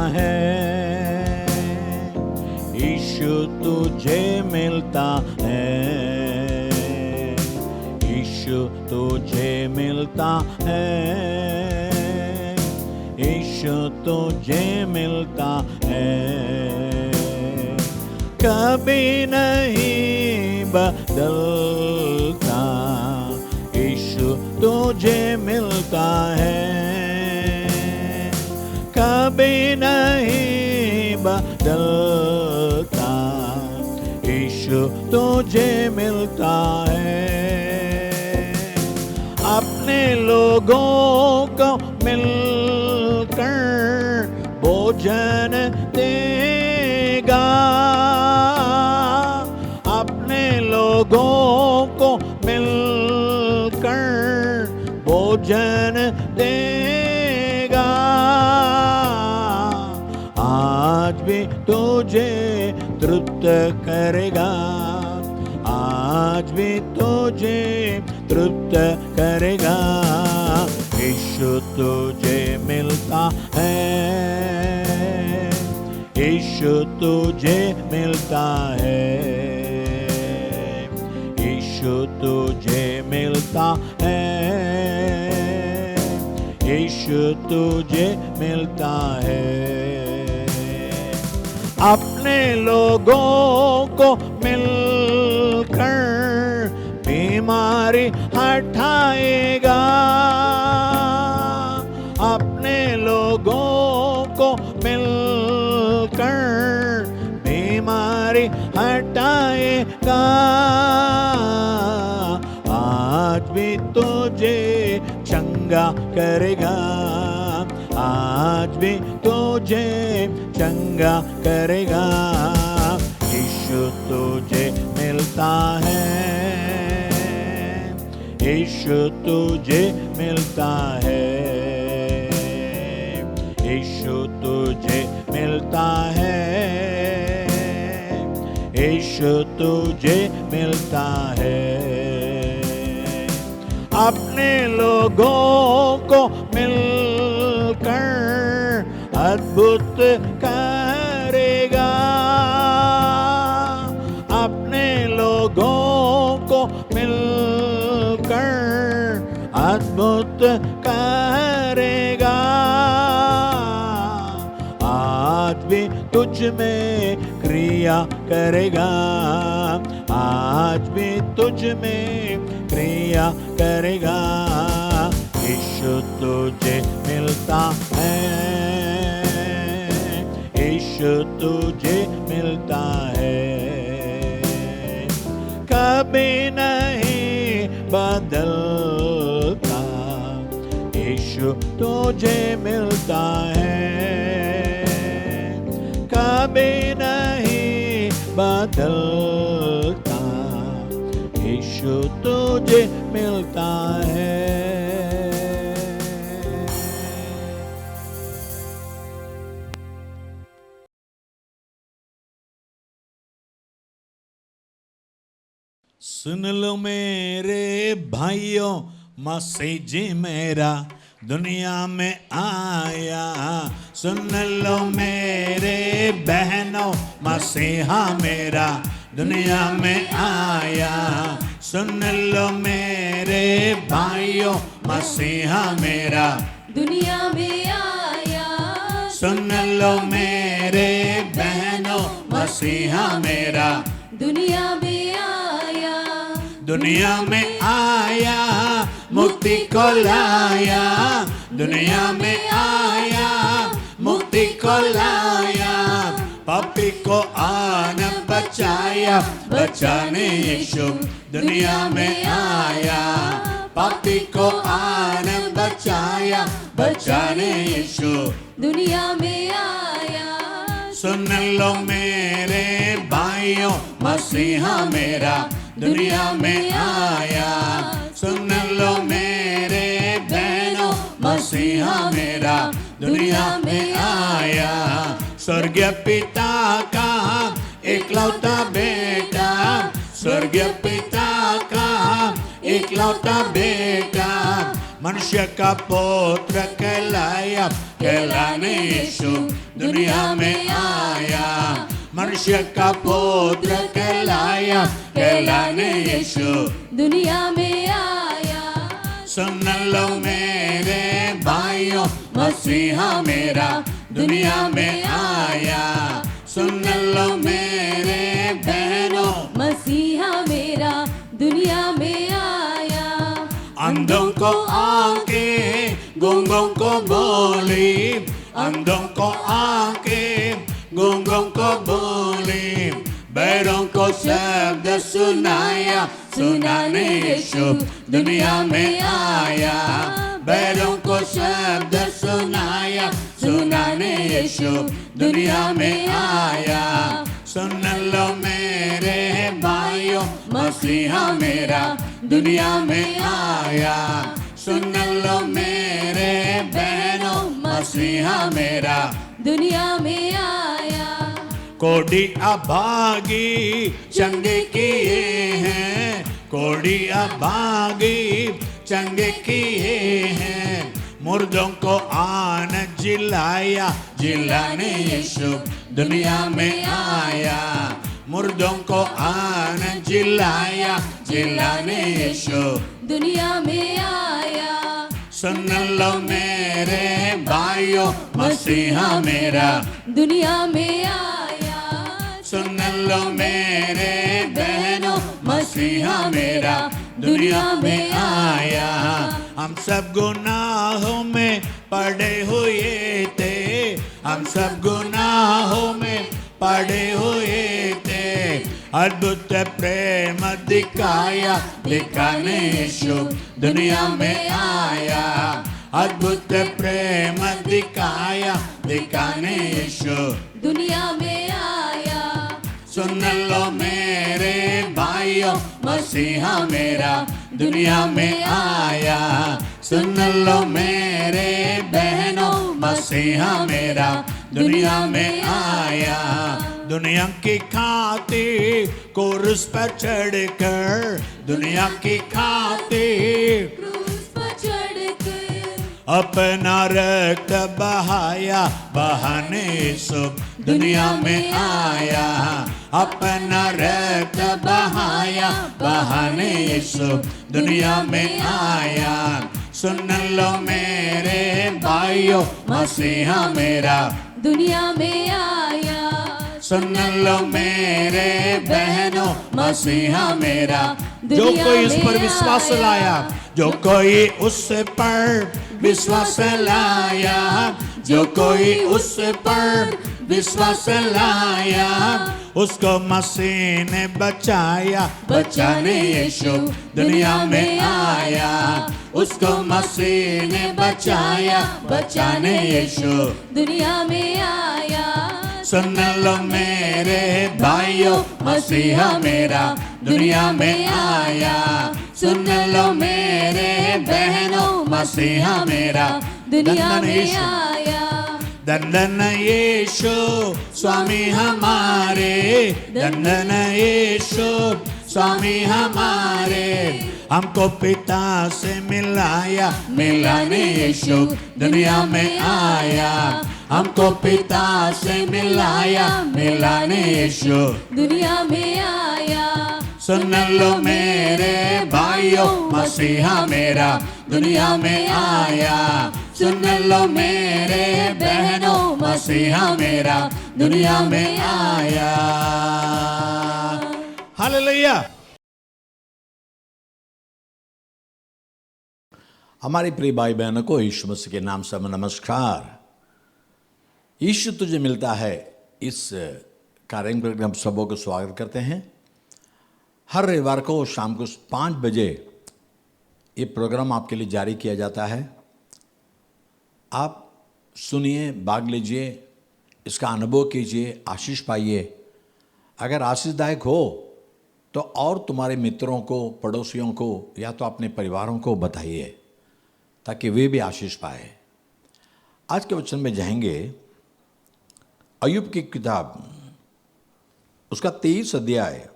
है, यीशु तुझे मिलता है, यीशु तुझे मिलता है, यीशु तुझे मिलता है। कभी नहीं बदलता, यीशु तुझे मिलता है, कभी नहीं बदलता, यीशु तुझे मिलता है। अपने लोगों को मिलकर भोजन देगा, अपने लोगों को मिलकर भोजन देगा। आज भी तुझे तृप्त करेगा, आज भी तुझे तृप्त करेगा। यीशु तुझे मिलता है, यीशु तुझे मिलता है, यीशु तुझे मिलता है, यीशु तुझे मिलता है। अपने लोगों को मिलकर बीमारी हटाएगा, अपने लोगों को मिलकर बीमारी हटाएगा। आज भी तुझे चंगा करेगा, आज भी तुझे चंगा करेगा। यीशु तुझे मिलता है, यीशु तुझे मिलता है, यीशु तुझे मिलता है, यीशु तुझे मिलता है। अपने लोगों को मिलकर अद्भुत करेगा, अपने लोगों को मिलकर अद्भुत करेगा। आज भी तुझ में क्रिया करेगा, आज भी तुझ में क्रिया करेगा। यीशु तुझे मिलता है, यीशु तुझे मिलता है, कभी नहीं बदलता। यीशु तुझे मिलता है, कभी नहीं बदलता। यीशु तुझे मिलता है। सुन लो मेरे भाइयों, मसीह जी मेरा दुनिया में आया। सुन लो मेरे बहनों, मसीहा मेरा दुनिया में आया। सुन लो मेरे भाइयों, मसीहा मेरा दुनिया में आया। सुन लो मेरे बहनों, मसीहा मेरा दुनिया में आया। दुनिया में आया, मुक्ति को लाया। दुनिया में आया, मुक्ति को लाया। पापी को आन बचाया, बचाने यीशु दुनिया में आया। पापी को आन बचाया, बचाने यीशु दुनिया में आया। सुन लो मेरे भाइयों, मसीहा मेरा दुनिया में आया। सुन लो मेरे बहनों, मसीहा मेरा दुनिया में आया। स्वर्गीय पिता का एकलौता बेटा, स्वर्गीय पिता का एकलौता बेटा, मनुष्य का पुत्र कहलाया, कहलाने यीशु दुनिया में आया। मनुष्य का पुत्र कहलाया, कहलाने यीशु दुनिया में आया। सुन लो मेरे भाइयों, मसीहा मेरा दुनिया में आया। सुन लो मेरे बहनों, मसीहा मेरा दुनिया में आया। अंधों को आंखें, गूंगों को बोली, अंधों को आंखें, गूंगों को बोली, बैरों को शब्द सुनाया, सुनाने यीशु दुनिया में आया। बैरों को शब्द सुनाया, सुनाने यीशु दुनिया में आया। सुन लो मेरे भाइयों, मसीहा मेरा दुनिया में आया। सुन लो मेरे बहनों, मसीहा मेरा दुनिया में आया। कोड़ी अभागी चंगे किए हैं, कोड़ी अभागी चंगे किए हैं। मुर्दों को आन जिलाया, जिलाने यीशु दुनिया में आया। मुर्दों को आन जिलाया, जिलाने यीशु दुनिया में आया। सुन लो मेरे भाइयों, मसीहा मेरा दुनिया में आया। सुन लो मेरे बहनों, मसीहा मेरा दुनिया में आया। हम सब गुनाहों में पड़े हुए थे, हम सब गुनाहों में पड़े हुए थे। अद्भुत प्रेम दिखाया, दिखाने यीशु दुनिया में आया। अद्भुत प्रेम दिखाया, दिखाने यीशु दुनिया में आया। सुन लो मेरे भाइयों, मसीहा मेरा दुनिया में आया। सुन लो मेरे बहनों, मसीहा मेरा दुनिया में आया। दुनिया की खातिर क्रूस पर चढ़कर, दुनिया की खातिर क्रूस पर चढ़कर अपना रक्त बहाया, बहाने यीशु दुनिया में आया। अपना रक्त बहाया, बहाने यीशु दुनिया में आया। सुन लो मेरे भाइयों, मसीहा मेरा दुनिया में आया। सुन लो मेरे बहनों, मसीहा मेरा जो दुनिया कोई उस पर में विश्वास आया। लाया, जो कोई उस पर विश्वास लाया, जो कोई उस पर विश्वास लाया, उसको मसीह ने बचाया, बचाने यीशु दुनिया में आया। उसको मसीह ने बचाया, बचाने यीशु दुनिया में आया। सुन लो मेरे भाइयों, मसीहा मेरा दुनिया में आया। सुन लो मेरे बहनों, मसीहा मेरा दुनिया धन्य में यीशु, आया। धन्य यीशु स्वामी हमारे, धन्य यीशु स्वामी हमारे। हमको पिता से मिलाया, मिलाने यीशु दुनिया में आया। हमको पिता से मिलाया, मिलाने यीशु दुनिया में आया। सुन लो मेरे भाइयों, मसीहा मेरा दुनिया में आया। सुन लो मेरे बहनों, मसीहा मेरा दुनिया में आया। हालेलुया। हमारी प्रिय भाई बहनों को यीशु मसीह के नाम से नमस्कार। यीशु तुझे मिलता है इस कार्यक्रम में हम सबों को स्वागत करते हैं। हर रविवार को शाम को 5 बजे ये प्रोग्राम आपके लिए जारी किया जाता है। आप सुनिए, भाग लीजिए, इसका अनुभव कीजिए, आशीष पाइए। अगर आशीषदायक हो तो और तुम्हारे मित्रों को, पड़ोसियों को या तो अपने परिवारों को बताइए ताकि वे भी आशीष पाए। आज के वचन में जाएंगे अय्यूब की किताब, उसका 23 अध्याय,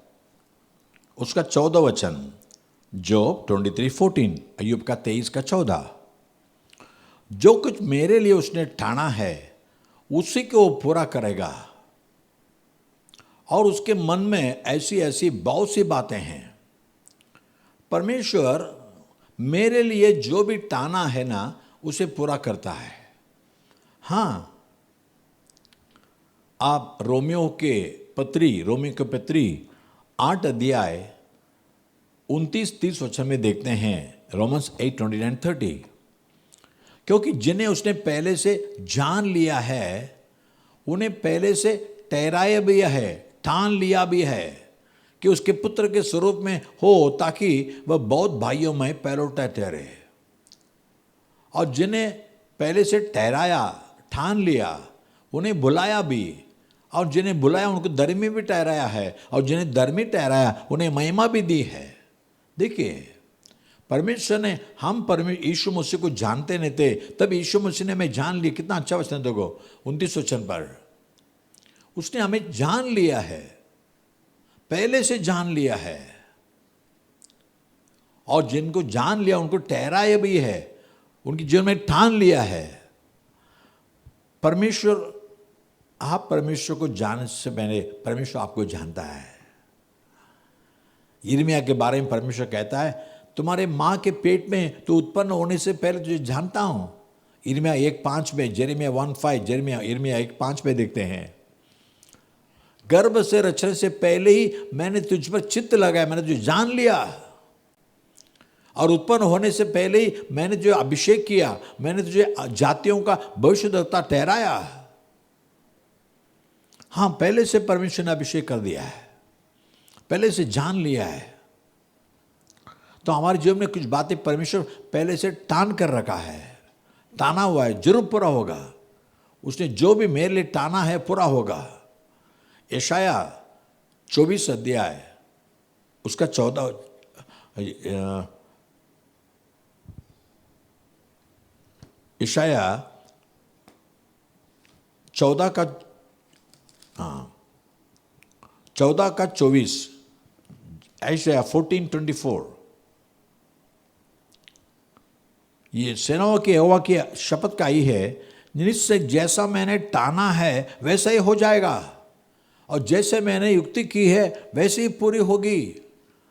उसका 14 वचन, जॉब 23:14, अय्यूब का 23:14। जो कुछ मेरे लिए उसने ठाना है उसी को वो पूरा करेगा, और उसके मन में ऐसी ऐसी बहुत सी बातें हैं। परमेश्वर मेरे लिए जो भी ठाना है ना उसे पूरा करता है। हाँ, आप रोमियो के पत्री 8 अध्याय 29-30 वचन में देखते हैं, रोमन्स 8:29-30। क्योंकि जिन्हें उसने पहले से जान लिया है उन्हें पहले से ठहराया भी है, ठान लिया भी है कि उसके पुत्र के स्वरूप में हो, ताकि वह बहुत भाइयों में पहलौठा ठहरे। और जिन्हें पहले से ठहराया, ठान लिया, उन्हें बुलाया भी, और जिन्हें बुलाया उनको धर्मी भी ठहराया है, और जिन्हें धर्मी ठहराया उन्हें महिमा भी दी है। देखिए, परमेश्वर ने, हम यीशु मसीह को जानते नहीं थे, तब यीशु मसीह ने हमें जान लिया। कितना अच्छा वचन देखो 29 वचन पर, उसने हमें जान लिया है, पहले से जान लिया है, और जिनको जान लिया उनको ठहराया भी है, उनके जीवन में ठान लिया है। परमेश्वर, आप परमेश्वर को जानने से पहले परमेश्वर आपको जानता है। यिर्मयाह के बारे में परमेश्वर कहता है, तुम्हारे माँ के पेट में तो उत्पन्न होने से पहले तुझे जानता हूं। यिर्मयाह 1:5 में, यिर्मयाह 1:5, यिर्मयाह 1:5 में देखते हैं, गर्भ से रचने से पहले ही मैंने तुझ पर चित्त लगाया, मैंने तुझे जान लिया, और उत्पन्न होने से पहले ही मैंने तुझे अभिषेक किया, मैंने तुझे जातियों का भविष्यद्वक्ता ठहराया। हाँ, पहले से परमेश्वर ने अभिषेक कर दिया है, पहले से जान लिया है। तो हमारे जीवन में कुछ बातें परमेश्वर पहले से टान कर रखा है, टाना हुआ है, जरूर पूरा होगा। उसने जो भी मेरे लिए टाना है पूरा होगा। यशाया 24 अध्याय उसका 14, यशाया 14:24, यशाया 14:24। ये सेनाओं के यहोवा की शपथ का ही है, निश्चय जैसा मैंने टाना है वैसा ही हो जाएगा, और जैसे मैंने युक्ति की है वैसे ही पूरी होगी।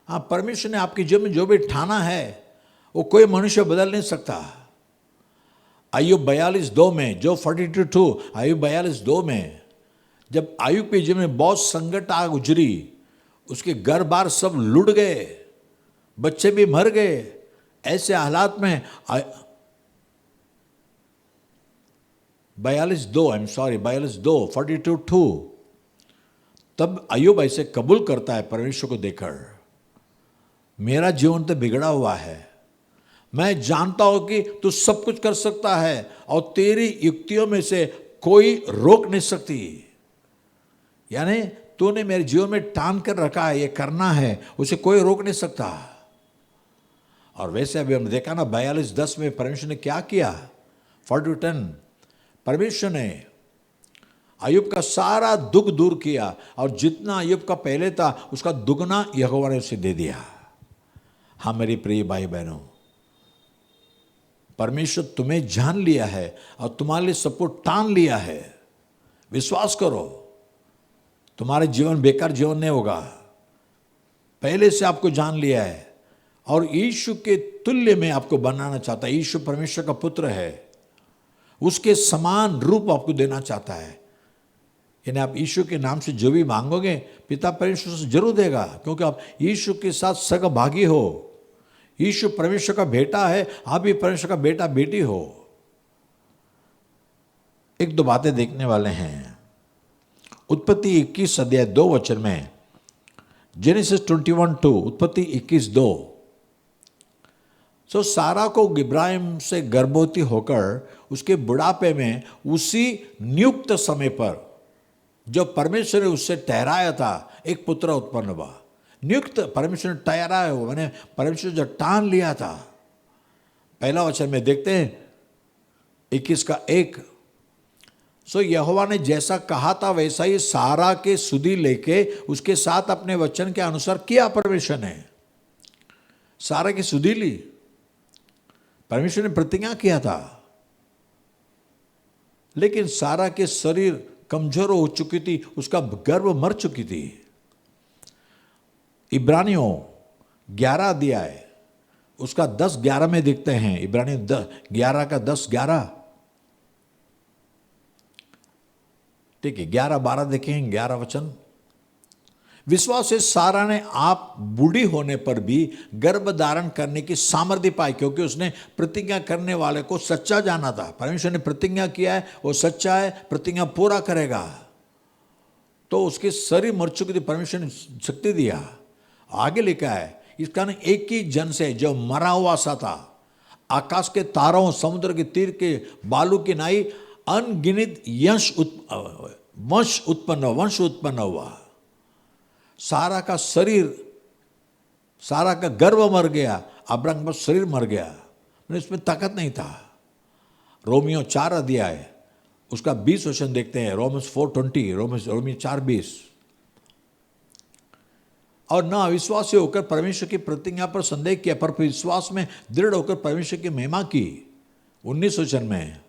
हाँ, परमेश्वर ने आपके जीवन में जो भी ठाना है वो कोई मनुष्य बदल नहीं सकता। अय्यूब 42:2 में, जो 42:2, अय्यूब 42:2 में, जब अय्यूब के जीवन में बहुत संकट आ गुजरी, उसके घर बार सब लुट गए, बच्चे भी मर गए, ऐसे हालात में 42:2, तब अय्यूब ऐसे कबूल करता है परमेश्वर को देखकर, मेरा जीवन तो बिगड़ा हुआ है, मैं जानता हूं कि तू सब कुछ कर सकता है और तेरी युक्तियों में से कोई रोक नहीं सकती। यानी तूने मेरे जीवन में टान कर रखा है, ये करना है, उसे कोई रोक नहीं सकता। और वैसे अभी हमने देखा ना 42:10 में परमेश्वर ने क्या किया, 42:10, परमेश्वर ने अय्यूब का सारा दुख दूर किया, और जितना अय्यूब का पहले था उसका दुगना यहोवा ने उसे दे दिया। हाँ मेरी प्रिय भाई बहनों, परमेश्वर तुम्हें जान लिया है और तुम्हारे लिए सब कुछ टान लिया है। विश्वास करो, तुम्हारे जीवन बेकार जीवन नहीं होगा। पहले से आपको जान लिया है और यीशु के तुल्य में आपको बनाना चाहता है। यीशु परमेश्वर का पुत्र है, उसके समान रूप आपको देना चाहता है। यानी आप यीशु के नाम से जो भी मांगोगे पिता परमेश्वर से जरूर देगा, क्योंकि आप यीशु के साथ सहभागी हो। यीशु परमेश्वर का बेटा है, आप भी परमेश्वर का बेटा बेटी हो। एक दो बातें देखने वाले हैं। उत्पत्ति 21:2 में, जेनेसिस 21:2, उत्पत्ति 21:2। सो सारा को इब्राहिम से गर्भवती होकर उसके बुढ़ापे में उसी नियुक्त समय पर जो परमेश्वर ने उससे ठहराया था, एक पुत्र उत्पन्न हुआ। नियुक्त, परमेश्वर ने ठहराया हो, मैंने परमेश्वर जो टान लिया था। पहला वचन में देखते हैं 21:1। सो यहोवा ने जैसा कहा था वैसा ही सारा के सुधि लेके उसके साथ अपने वचन के अनुसार किया परमेश्वर ने। सारा की सुधि ली। परमेश्वर ने प्रतिज्ञा किया था, लेकिन सारा के शरीर कमजोर हो चुकी थी, उसका गर्भ मर चुकी थी। इब्रानियों 11 अध्याय उसका 10-11 में देखते हैं। इब्रानियों 11 का 10-11, ठीक है, 11-12 देखें, 11 वचन। विश्वास से सारा ने आप बूढ़ी होने पर भी गर्भ धारण करने की सामर्थ्य पाई, क्योंकि उसने प्रतिज्ञा करने वाले को सच्चा जाना था। परमेश्वर ने प्रतिज्ञा किया है, वो सच्चा है, प्रतिज्ञा पूरा करेगा। तो उसके शरीर मर चुकी थी, परमेश्वर ने शक्ति दिया। आगे लिखा है, इस कारण एक ही जन से जो मरा हुआ सा था, आकाश के तारों, समुद्र के तीर के बालू की नाई अनगिनत वंश उत्पन्न हुआ। सारा का शरीर, सारा का गर्भ मर गया, अब्राहम का शरीर मर गया, इसमें ताकत नहीं था। रोमियो 4 अध्याय उसका 20 वचन देखते हैं। Romans 4:20, Romeo 4:20। और न अविश्वासी होकर परमेश्वर की प्रतिज्ञा पर संदेह किया, पर विश्वास में दृढ़ होकर परमेश्वर की महिमा की। 19 वचन में,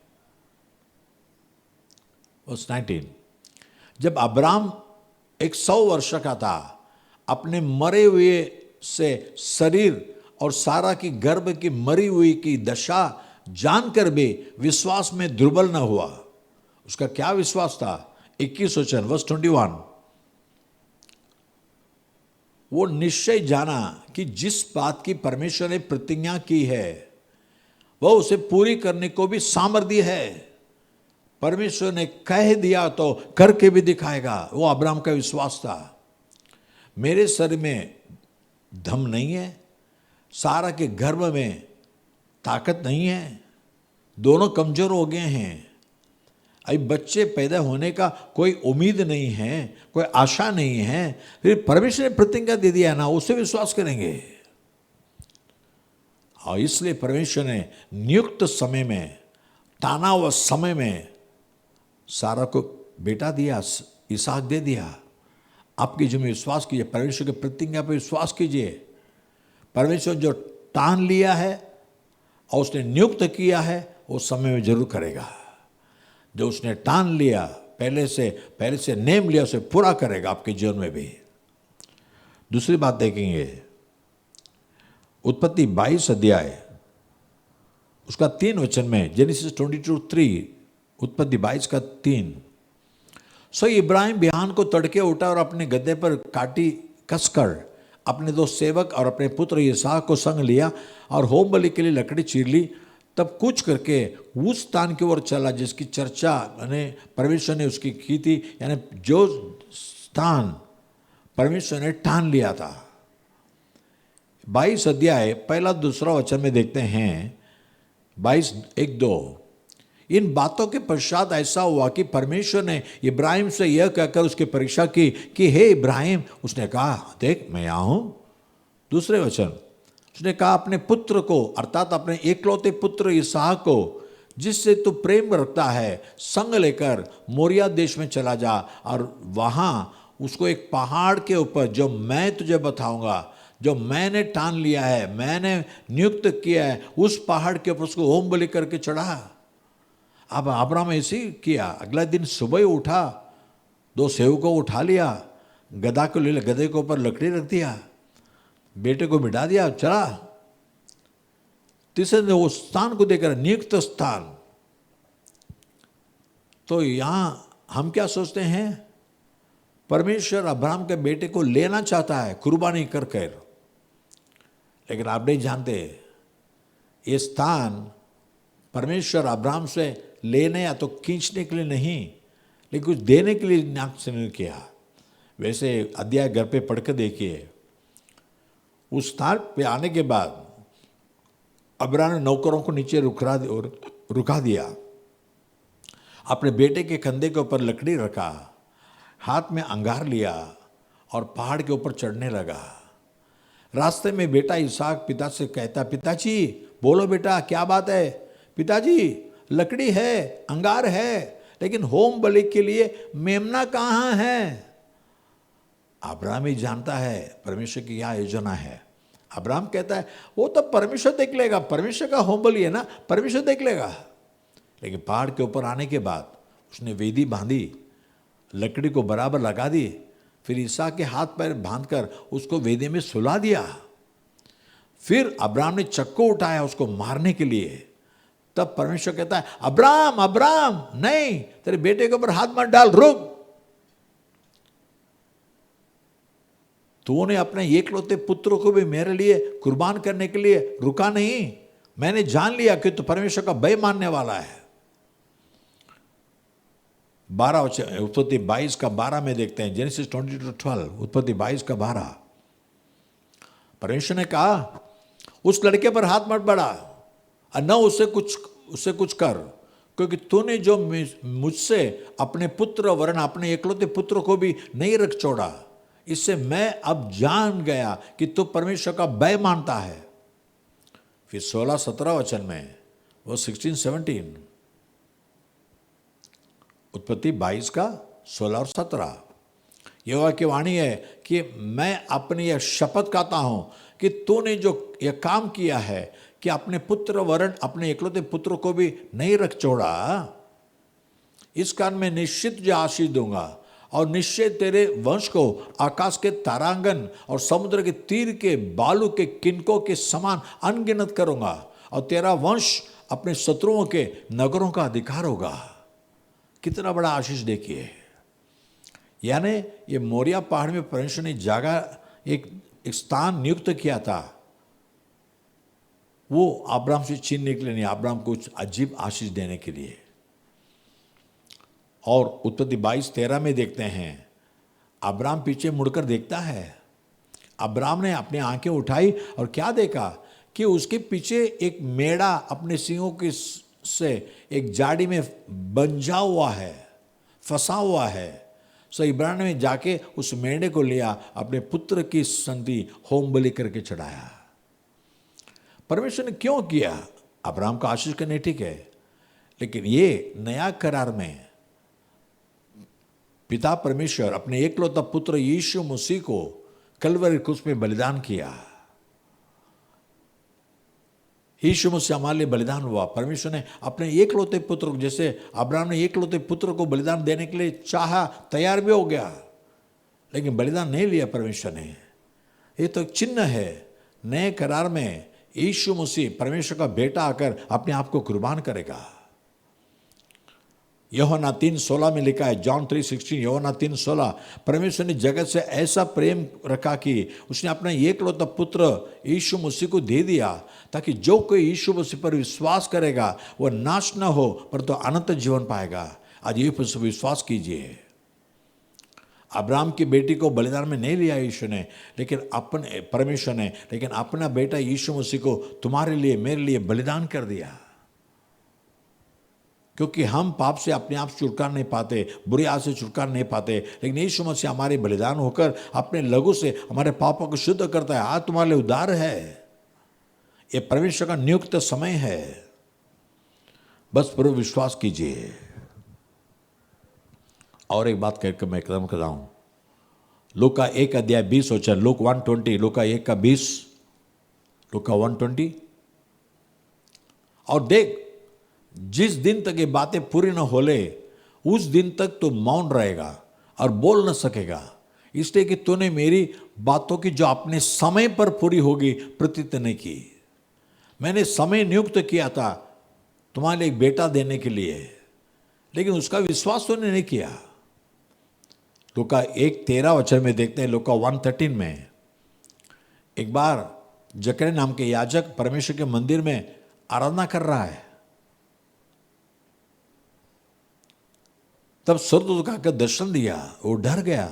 वर्स 19, जब अब्राहम 100 वर्ष का था, अपने मरे हुए से शरीर और सारा की गर्भ की मरी हुई की दशा जानकर भी विश्वास में दुर्बल न हुआ। उसका क्या विश्वास था? 21 वचन, वर्स 21, वो निश्चय जाना कि जिस बात की परमेश्वर ने प्रतिज्ञा की है वह उसे पूरी करने को भी सामर्थ्य है। परमेश्वर ने कह दिया तो करके भी दिखाएगा। वो अब्राहम का विश्वास था। मेरे शरीर में दम नहीं है, सारा के गर्भ में ताकत नहीं है, दोनों कमजोर हो गए हैं, अभी बच्चे पैदा होने का कोई उम्मीद नहीं है, कोई आशा नहीं है। फिर परमेश्वर ने प्रतिज्ञा दे दिया ना, उससे विश्वास करेंगे। और इसलिए परमेश्वर ने नियुक्त समय में, ताना हुआ समय में सारा को बेटा दिया, इसहाक दे दिया। आपकी जो में विश्वास कीजिए, परमेश्वर की प्रतिज्ञा पर विश्वास कीजिए। परमेश्वर जो ठान लिया है और उसने नियुक्त किया है, वो समय में जरूर करेगा। जो उसने ठान लिया, पहले से नेम लिया, उसे पूरा करेगा आपके जीवन में भी। दूसरी बात देखेंगे, उत्पत्ति 22 अध्याय उसका 3 वचन में, जेनेसिस 22:3, उत्पत्ति 22 का 3। सो इब्राहिम बिहान को तड़के उठा और अपने गद्दे पर काटी कसकर अपने 2 सेवक और अपने पुत्र इसहाक को संग लिया और होम बलि के लिए लकड़ी चीर ली। तब कूच करके उस स्थान की ओर चला जिसकी चर्चा यानी परमेश्वर ने उसकी की थी, यानी जो स्थान परमेश्वर ने ठान लिया था। 22 अध्याय 1-2 वचन में देखते हैं, 22:1-2। इन बातों के पश्चात ऐसा हुआ कि परमेश्वर ने इब्राहिम से यह कहकर उसकी परीक्षा की कि हे इब्राहिम, उसने कहा, देख मैं यहाँ हूँ। दूसरे वचन, उसने कहा अपने पुत्र को, अर्थात अपने एकलौते पुत्र इसहाक को, जिससे तू प्रेम रखता है, संग लेकर मोरिया देश में चला जा और वहाँ उसको एक पहाड़ के ऊपर, जो मैं तुझे बताऊंगा, जो मैंने ठान लिया है, मैंने नियुक्त किया है, उस पहाड़ के ऊपर उसको होम बलि करके चढ़ा। अब अब्राहम ऐसे ही किया। अगला दिन सुबह ही उठा, 2 सेवकों को उठा लिया, गधा को ले लिया, गधे के ऊपर लकड़ी रख दिया, बेटे को मिटा दिया, चला। तीसरे दिन वो स्थान को देखकर, नियुक्त स्थान। तो यहां हम क्या सोचते हैं, परमेश्वर अब्राहम के बेटे को लेना चाहता है कुर्बानी कर कर, लेकिन आप नहीं जानते ये स्थान परमेश्वर अब्राहम से लेने या तो खींचने के लिए नहीं, लेकिन कुछ देने के लिए नाक से नहीं किया। वैसे अध्याय घर पे पढ़ कर देखिए। उस स्थान पे आने के बाद अब्राहम ने नौकरों को नीचे रुका दिया, अपने बेटे के कंधे के ऊपर लकड़ी रखा, हाथ में अंगार लिया और पहाड़ के ऊपर चढ़ने लगा। रास्ते में बेटा इसहाक पिता से कहता, पिताजी बोलो बेटा क्या बात है? पिताजी लकड़ी है, अंगार है, लेकिन होम बलि के लिए मेमना कहाँ है? अब्राहम ही जानता है परमेश्वर की क्या योजना है। अब्राहम कहता है वो तो परमेश्वर देख लेगा, परमेश्वर का होम बलि है ना, परमेश्वर देख लेगा। लेकिन पहाड़ के ऊपर आने के बाद उसने वेदी बांधी, लकड़ी को बराबर लगा दी, फिर इसहाक के हाथ पैर बांधकर उसको वेदी में सुला दिया। फिर अब्राहम ने चक्कू उठाया उसको मारने के लिए। तब परमेश्वर कहता है अब्राहम अब्राहम, नहीं, तेरे बेटे के ऊपर हाथ मत डाल, रुक। तूने अपने एकलौते पुत्र को भी मेरे लिए कुर्बान करने के लिए रुका नहीं। मैंने जान लिया कि तू परमेश्वर का भय मानने वाला है। 12 उत्पत्ति 22 का 12 में देखते हैं, जेनेसिस 22:12, उत्पत्ति 22 का 12। परमेश्वर ने कहा उस लड़के पर हाथ मत बढ़ा और न उससे कुछ कर, क्योंकि तूने जो मुझसे अपने पुत्र वरन अपने एकलौते पुत्र को भी नहीं रख छोड़ा, इससे मैं अब जान गया कि तू परमेश्वर का भय मानता है। फिर 16-17 वचन में, वो 16-17, उत्पत्ति 22 का 16 और 17, यहोवा की वाणी है कि मैं अपनी यह शपथ खाता हूं कि तूने जो यह काम किया है कि अपने पुत्र वरन अपने एकलौते पुत्र को भी नहीं रख छोड़ा, इस कारण मैं निश्चित तुझे आशीष दूंगा और निश्चय तेरे वंश को आकाश के तारांगन और समुद्र के तीर के बालू के किनकों के समान अनगिनत करूंगा और तेरा वंश अपने शत्रुओं के नगरों का अधिकार होगा। कितना बड़ा आशीष देखिए। यानी ये मोरिया पहाड़ में परमेश्वर ने जगह एक स्थान नियुक्त किया था, वो अब्राहम से छीनने के लिए नहीं, अब्राहम को कुछ अजीब आशीष देने के लिए। और उत्पत्ति 22:13 में देखते हैं, अब्राहम पीछे मुड़कर देखता है। अब्राहम ने अपनी आंखें उठाई और क्या देखा कि उसके पीछे एक मेढ़ा अपने सींगों के से एक जाड़ी में बंझा हुआ है, फंसा हुआ है। सो इब्राहिम ने जाके उस मेढ़े को लिया, अपने पुत्र की संति होम बलि करके चढ़ाया। परमेश्वर ने क्यों किया? अब्राहम का आशीष करने, ठीक है, लेकिन ये नया करार में पिता परमेश्वर अपने एकलौता पुत्र यीशु मसीह को कलवरी क्रूस में बलिदान किया। यीशु मसीह हमारे लिए बलिदान हुआ। परमेश्वर ने अपने एकलौते पुत्र को, जैसे अब्राहम ने एकलौते पुत्र को बलिदान देने के लिए चाहा, तैयार भी हो गया, लेकिन बलिदान नहीं लिया परमेश्वर ने। ये तो एक चिन्ह है, नए करार में यीशु मसीह परमेश्वर का बेटा आकर अपने आप को कुर्बान करेगा। यूहन्ना 3:16 में लिखा है, जॉन 3:16, यूहन्ना 3:16, परमेश्वर ने जगत से ऐसा प्रेम रखा कि उसने अपना एकलौता पुत्र यीशु मसीह को दे दिया, ताकि जो कोई यीशु मसीह पर विश्वास करेगा वह नाश न हो परंतु अनंत जीवन पाएगा। आज ये पर विश्वास कीजिए। अब्राहम की बेटी को बलिदान में नहीं लिया यीशु ने, लेकिन अपने परमेश्वर ने, लेकिन अपना बेटा यीशु मसीह को तुम्हारे लिए मेरे लिए बलिदान कर दिया। क्योंकि हम पाप से अपने आप छुटकारा नहीं पाते, बुरी आदत से छुटकारा नहीं पाते, लेकिन यीशु मसीह हमारे बलिदान होकर अपने लहू से हमारे पापों को शुद्ध करता है। आज तुम्हारे लिए उद्धार है। ये परमेश्वर का नियुक्त समय है, बस पर विश्वास कीजिए। और एक बात कहकर मैं एकदम कर रहा हूं, लूका 1:20 वचन, लूक 1:20, लूका 1:20, लूका 1:20। और देख, जिस दिन तक ये बातें पूरी न होले उस दिन तक तो मौन रहेगा और बोल न सकेगा, इसलिए कि तूने मेरी बातों की जो अपने समय पर पूरी होगी प्रतीत नहीं की। मैंने समय नियुक्त किया था तुम्हारे लिए एक बेटा देने के लिए, लेकिन उसका विश्वास तूने नहीं किया। लूका 1:13 वचन में देखते हैं, लूका 1:13 में एक बार जकरिया नाम के याजक परमेश्वर के मंदिर में आराधना कर रहा है। तब स्वर्गदूत का दर्शन दिया, वो डर गया।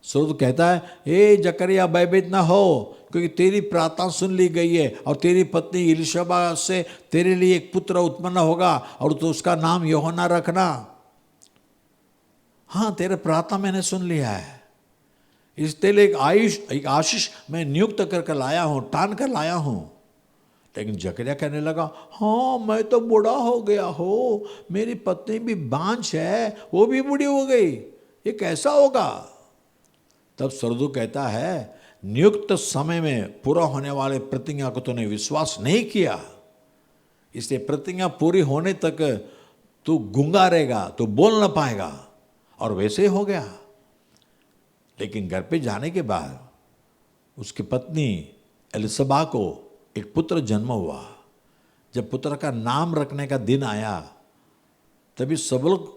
स्वर्गदूत कहता है, ए जकरिया भयभीत ना हो, क्योंकि तेरी प्रार्थना सुन ली गई है और तेरी पत्नी इलिशबा से तेरे लिए एक पुत्र उत्पन्न होगा और तो उसका नाम यूहन्ना रखना। हाँ, तेरे प्रार्थना मैंने सुन लिया है, इसके लिए एक आशीष मैं नियुक्त करके लाया हूं, टान कर लाया हूं। लेकिन जकरिया कहने लगा, हाँ मैं तो बूढ़ा हो गया हो, मेरी पत्नी भी बांझ है, वो भी बूढ़ी हो गई, ये कैसा होगा? तब स्वर्गदूत कहता है, नियुक्त समय में पूरा होने वाले प्रतिज्ञा को तूने विश्वास नहीं किया, इसलिए प्रतिज्ञा पूरी होने तक तू गूंगा रहेगा, तू बोल ना पाएगा। और वैसे ही हो गया। लेकिन घर पे जाने के बाद उसकी पत्नी एलिसबा को एक पुत्र जन्म हुआ। जब पुत्र का नाम रखने का दिन आया, तभी सब लोग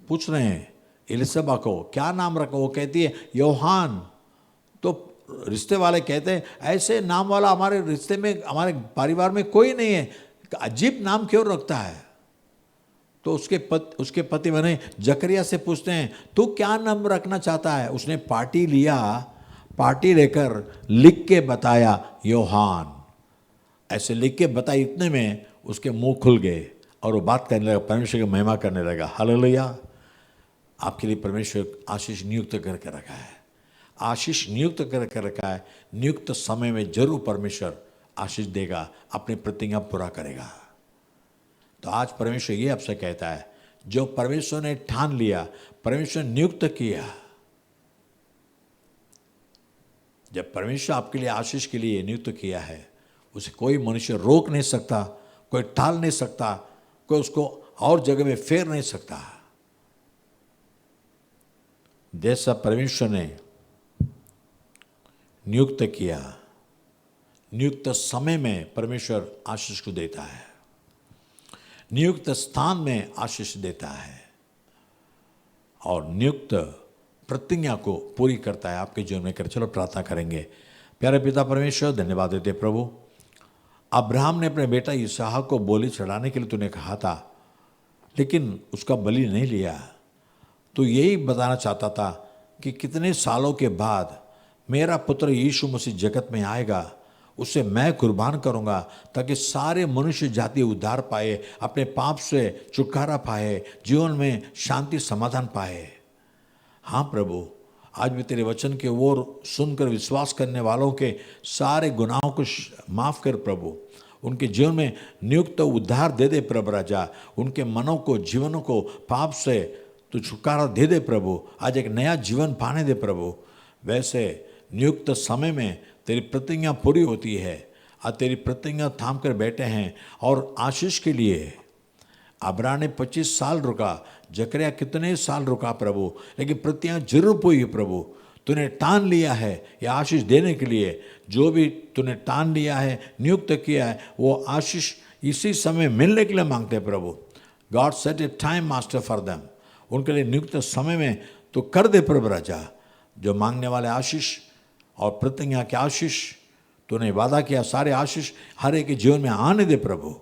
पूछ रहे हैं एलिसबा को क्या नाम रखो। वो कहती है यूहान। तो रिश्ते वाले कहते हैं ऐसे नाम वाला हमारे रिश्ते में, हमारे परिवार में कोई नहीं है, अजीब नाम क्यों रखता है। तो उसके पति बने जकरिया से पूछते हैं तू क्या नाम रखना चाहता है। उसने पार्टी लिया, पार्टी लेकर लिख के बताया यूहान। ऐसे लिख के बताया, इतने में उसके मुंह खुल गए और वो बात करने लगा, परमेश्वर की महिमा करने लगा। हालेलुया। आपके लिए परमेश्वर आशीष नियुक्त करके रखा है, आशीष नियुक्त करके रखा है। नियुक्त समय में जरूर परमेश्वर आशीष देगा, अपनी प्रतिज्ञा पूरा करेगा। तो आज परमेश्वर ये आपसे कहता है, जो परमेश्वर ने ठान लिया, परमेश्वर नियुक्त किया। जब परमेश्वर आपके लिए आशीष के लिए नियुक्त किया है, उसे कोई मनुष्य रोक नहीं सकता, कोई टाल नहीं सकता, कोई उसको और जगह में फेर नहीं सकता। जैसा परमेश्वर ने नियुक्त किया, नियुक्त समय में परमेश्वर आशीष को देता है, नियुक्त स्थान में आशीष देता है और नियुक्त प्रतिज्ञा को पूरी करता है आपके जीवन में। कर चलो प्रार्थना करेंगे। प्यारे पिता परमेश्वर, धन्यवाद देते प्रभु। अब्राहम ने अपने बेटा इसहाक को बलि चढ़ाने के लिए तूने कहा था, लेकिन उसका बलि नहीं लिया। तो यही बताना चाहता था कि कितने सालों के बाद मेरा पुत्र यीशु मसीह जगत में आएगा, उसे मैं कुर्बान करूंगा, ताकि सारे मनुष्य जाति उद्धार पाए, अपने पाप से छुटकारा पाए, जीवन में शांति समाधान पाए। हाँ प्रभु, आज भी तेरे वचन के ओर सुनकर विश्वास करने वालों के सारे गुनाहों को माफ़ कर प्रभु। उनके जीवन में नियुक्त उद्धार दे दे प्रभु राजा। उनके मनों को, जीवनों को पाप से तू छुटकारा दे दे प्रभु। आज एक नया जीवन पाने दे प्रभु। वैसे नियुक्त समय में तेरी प्रतिज्ञा पूरी होती है। आज तेरी प्रतिज्ञा थाम कर बैठे हैं और आशीष के लिए। अब्राहम ने 25 साल रुका, जकरिया कितने साल रुका प्रभु, लेकिन प्रतिज्ञा जरूर पूरी प्रभु। तूने ठान लिया है ये आशीष देने के लिए। जो भी तूने ठान लिया है, नियुक्त किया है, वो आशीष इसी समय मिलने के लिए मांगते हैं प्रभु। God set a time master for them. उनके लिए नियुक्त समय में तो कर दे प्रभु राजा। जो मांगने वाले आशीष और प्रतिज्ञा के आशीष तूने वादा किया, सारे आशीष हर एक के जीवन में आने दे प्रभु।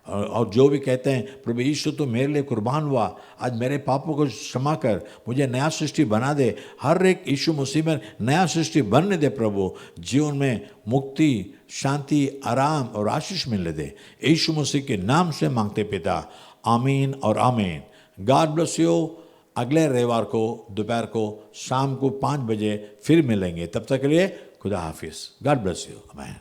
और जो भी कहते हैं प्रभु यीशु तो मेरे लिए कुर्बान हुआ, आज मेरे पापों को क्षमा कर, मुझे नया सृष्टि बना दे, हर एक यीशु मसीह में नया सृष्टि बनने दे प्रभु। जीवन में मुक्ति, शांति, आराम और आशीष मिलने दे। यीशु मसीह के नाम से मांगते पिता, आमीन और आमीन। God bless you. अगले रविवार को दोपहर को शाम को 5 बजे फिर मिलेंगे। तब तक के लिए खुदा हाफिज। God bless you. आमीन।